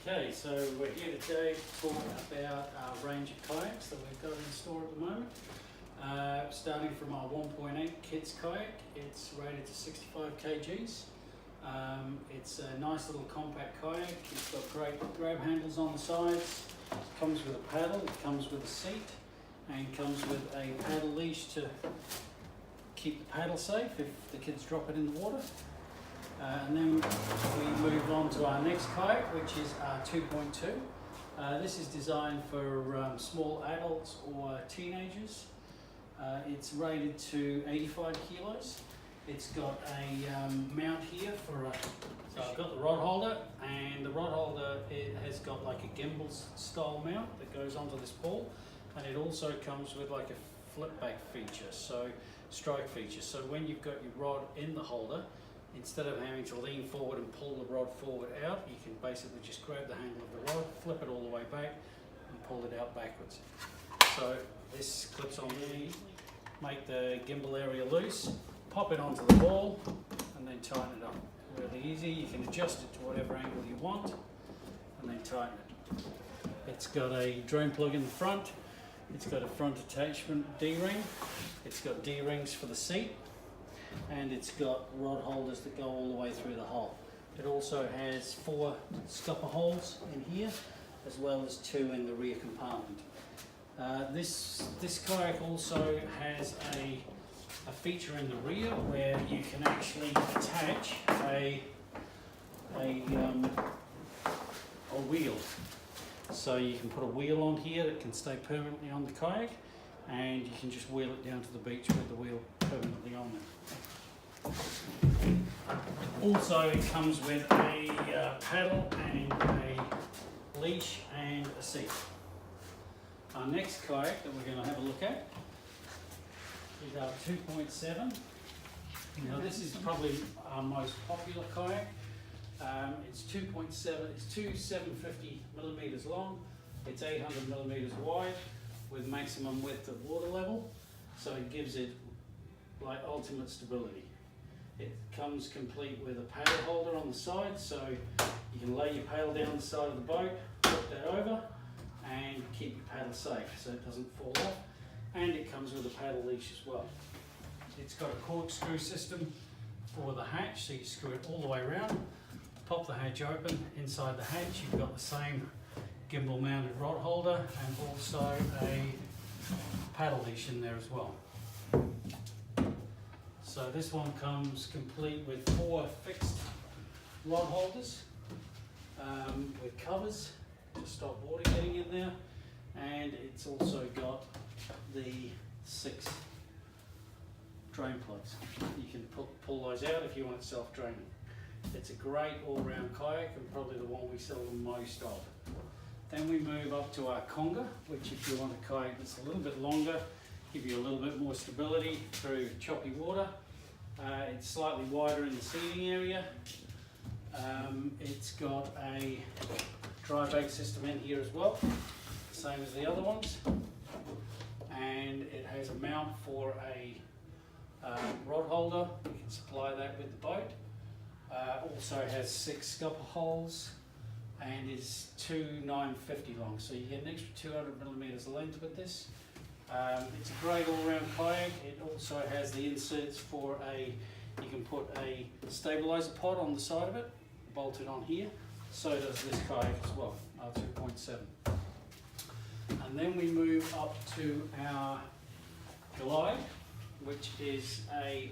Okay, so we're here today to talk about our range of kayaks that we've got in store at the moment. Starting from our 1.8 kids kayak, it's rated to 65 kgs. It's a nice little compact kayak. It's got great grab handles on the sides. It comes with a paddle, it comes with a seat, and comes with a paddle leash to keep the paddle safe if the kids drop it in the water. And then we move on to our next kayak, which is our 2.2. This is designed for small adults or teenagers. It's rated to 85 kilos. It's got a mount here for so I've got the rod holder, and the rod holder, it has got like a gimbal style mount that goes onto this ball, and it also comes with like a flip back feature, so strike feature. So when you've got your rod in the holder, instead of having to lean forward and pull the rod forward out, you can basically just grab the handle of the rod, flip it all the way back, and pull it out backwards. So this clips on there, make the gimbal area loose, pop it onto the ball, and then tighten it up. Really easy. You can adjust it to whatever angle you want, and then tighten it. It's got a drain plug in the front. It's got a front attachment D-ring. It's got D-rings for the seat. And it's got rod holders that go all the way through the hull. It also has 4 scupper holes in here, as well as 2 in the rear compartment. This kayak also has a feature in the rear where you can actually attach a wheel. So you can put a wheel on here that can stay permanently on the kayak, and you can just wheel it down to the beach with the wheel permanently on there. Also, it comes with a paddle and a leash and a seat. Our next kayak that we're going to have a look at is our 2.7. Now this is probably our most popular kayak. It's 2.7, it's 750 millimeters long, it's 800 millimeters wide with maximum width of water level, so it gives it like ultimate stability. It comes complete with a paddle holder on the side, so you can lay your paddle down the side of the boat, flip that over, and keep your paddle safe so it doesn't fall off. And it comes with a paddle leash as well. It's got a corkscrew system for the hatch, so you screw it all the way around, pop the hatch open. Inside the hatch you've got the same gimbal mounted rod holder and also a paddle leash in there as well. So this one comes complete with 4 fixed rod holders with covers to stop water getting in there, and it's also got the 6 drain plugs. You can pull those out if you want it self-draining. It's a great all-round kayak and probably the one we sell the most of. Then we move up to our conga, which if you want a kayak that's a little bit longer, give you a little bit more stability through choppy water. It's slightly wider in the seating area. It's got a dry bag system in here as well, same as the other ones. And it has a mount for a rod holder. You can supply that with the boat. Also has 6 scupper holes and is 2,950 long, so you get an extra 200 millimeters of length with this. It's a great all-round kayak. It also has the inserts for you can put a stabilizer pod on the side of it, bolted on here. So does this kayak as well, our 2.7. And then we move up to our Glide, which is a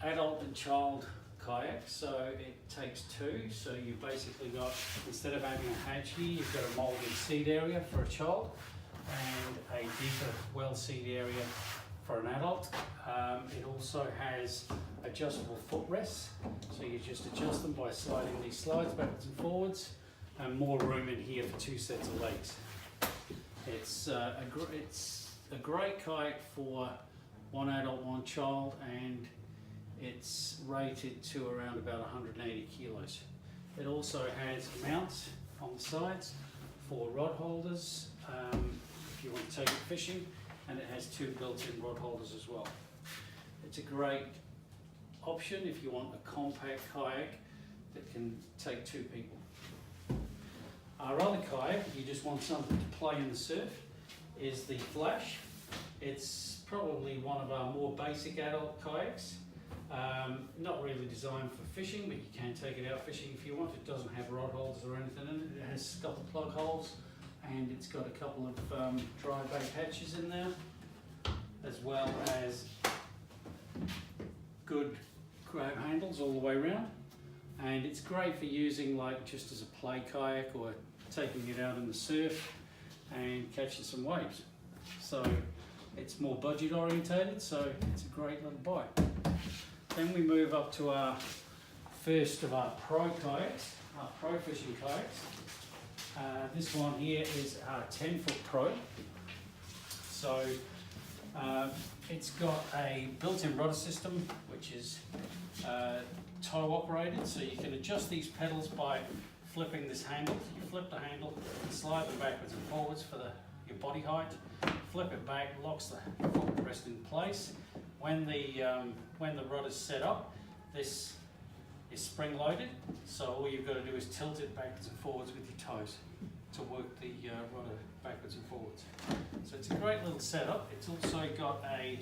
adult and child kayak. So it takes 2. So you basically got, instead of having a hatch here, you've got a molded seat area for a child and a deeper well seat area for an adult. It also has adjustable footrests, so you just adjust them by sliding these slides backwards and forwards, and more room in here for 2 sets of legs. It's a great kayak for 1 adult, 1 child, and it's rated to around about 180 kilos. It also has mounts on the sides for rod holders if you want to take it fishing, and it has 2 built-in rod holders as well. It's a great option if you want a compact kayak that can take 2 people. Our other kayak, you just want something to play in the surf, is the Flash. It's probably one of our more basic adult kayaks. Not really designed for fishing, but you can take it out fishing if you want. It doesn't have rod holders or anything in it. It has scuttle plug holes, and it's got a couple of dry bait hatches in there, as well as good grab handles all the way around. And it's great for using like just as a play kayak or taking it out in the surf and catching some waves. So it's more budget orientated, so it's a great little bike. Then we move up to our first of our pro kayaks, our pro fishing kayaks. This one here is our 10-foot pro. So it's got a built-in rudder system, which is tow operated, so you can adjust these pedals by flipping this handle. You flip the handle, slide them backwards and forwards for your body height, flip it back, locks the footrest in place. When the rudder's set up, this is spring loaded, so all you've got to do is tilt it backwards and forwards with your toes to work the rudder backwards and forwards. So it's a great little setup. It's also got a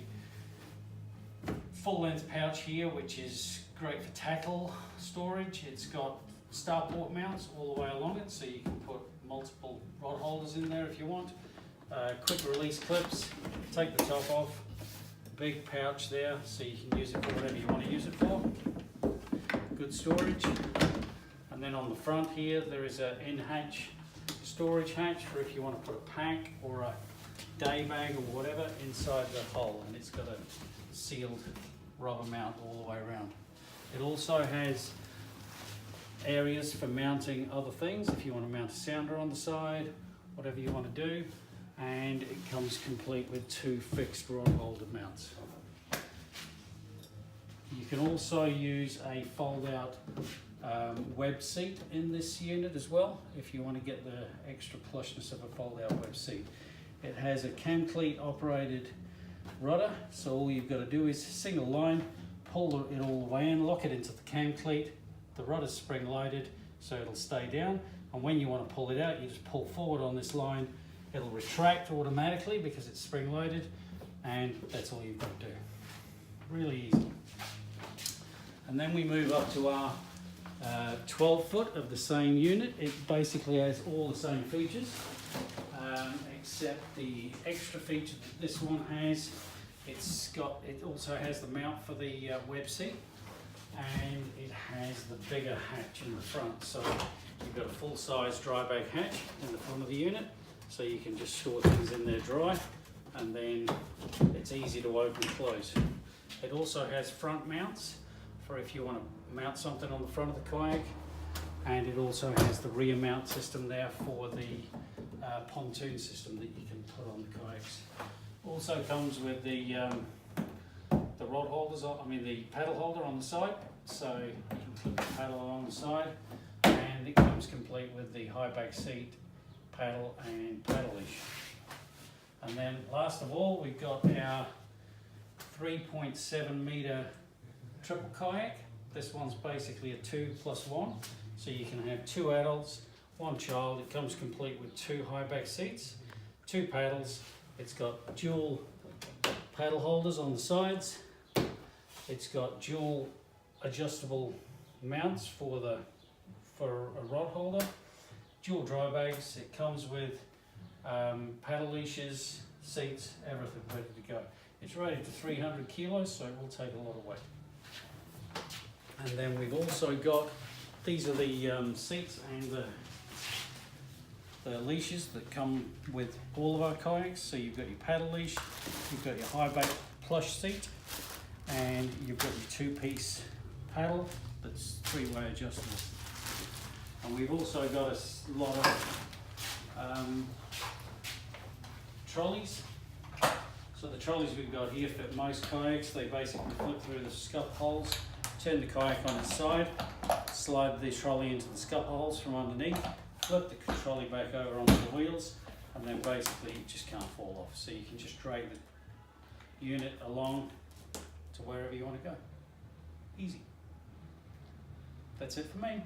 full length pouch here, which is great for tackle storage. It's got starport mounts all the way along it, so you can put multiple rod holders in there if you want. Quick release clips, take the top off, big pouch there, so you can use it for whatever you want to use it for. Good storage. And then on the front here, there is an in-hatch storage hatch for if you want to put a pack or a day bag or whatever inside the hull, and it's got a sealed rubber mount all the way around. It also has areas for mounting other things if you want to mount a sounder on the side, whatever you want to do, and it comes complete with 2 fixed rod holder mounts. You can also use a fold-out web seat in this unit as well if you want to get the extra plushness of a fold-out web seat. It has a cam cleat operated rudder, so all you've got to do is single line, pull it all the way in, lock it into the cam cleat. The rudder's spring loaded, so it'll stay down, and when you want to pull it out, you just pull forward on this line. It'll retract automatically because it's spring loaded, and that's all you've got to do. Really easy. And then we move up to our 12-foot of the same unit. It basically has all the same features, except the extra feature that this one has. It also has the mount for the web seat, and it has the bigger hatch in the front. So you've got a full-size dry bag hatch in the front of the unit, so you can just store things in there dry, and then it's easy to open and close. It also has front mounts for if you want to mount something on the front of the kayak, and it also has the rear mount system there for the pontoon system that you can put on the kayaks. Also comes with the rod holders, the paddle holder on the side, so you can clip the paddle along the side, and it comes complete with the high back seat, paddle and paddle leash. And then last of all, we've got our 3.7 meter triple kayak. This one's basically a 2+1, so you can have 2 adults, 1 child. It comes complete with 2 high back seats, 2 paddles. It's got dual paddle holders on the sides. It's got dual adjustable mounts for a rod holder, dual dry bags. It comes with paddle leashes, seats, everything ready to go. It's rated to 300 kilos, so it will take a lot of weight. And then we've also got, these are the seats and the leashes that come with all of our kayaks. So you've got your paddle leash, you've got your high back plush seat, and you've got your 2-piece paddle that's 3-way adjustable. And we've also got a lot of trolleys. So the trolleys we've got here fit most kayaks. They basically flip through the scup holes, turn the kayak on its side, slide the trolley into the scup holes from underneath, flip the trolley back over onto the wheels, and then basically it just can't fall off. So you can just drag the unit along to wherever you want to go. Easy. That's it for me.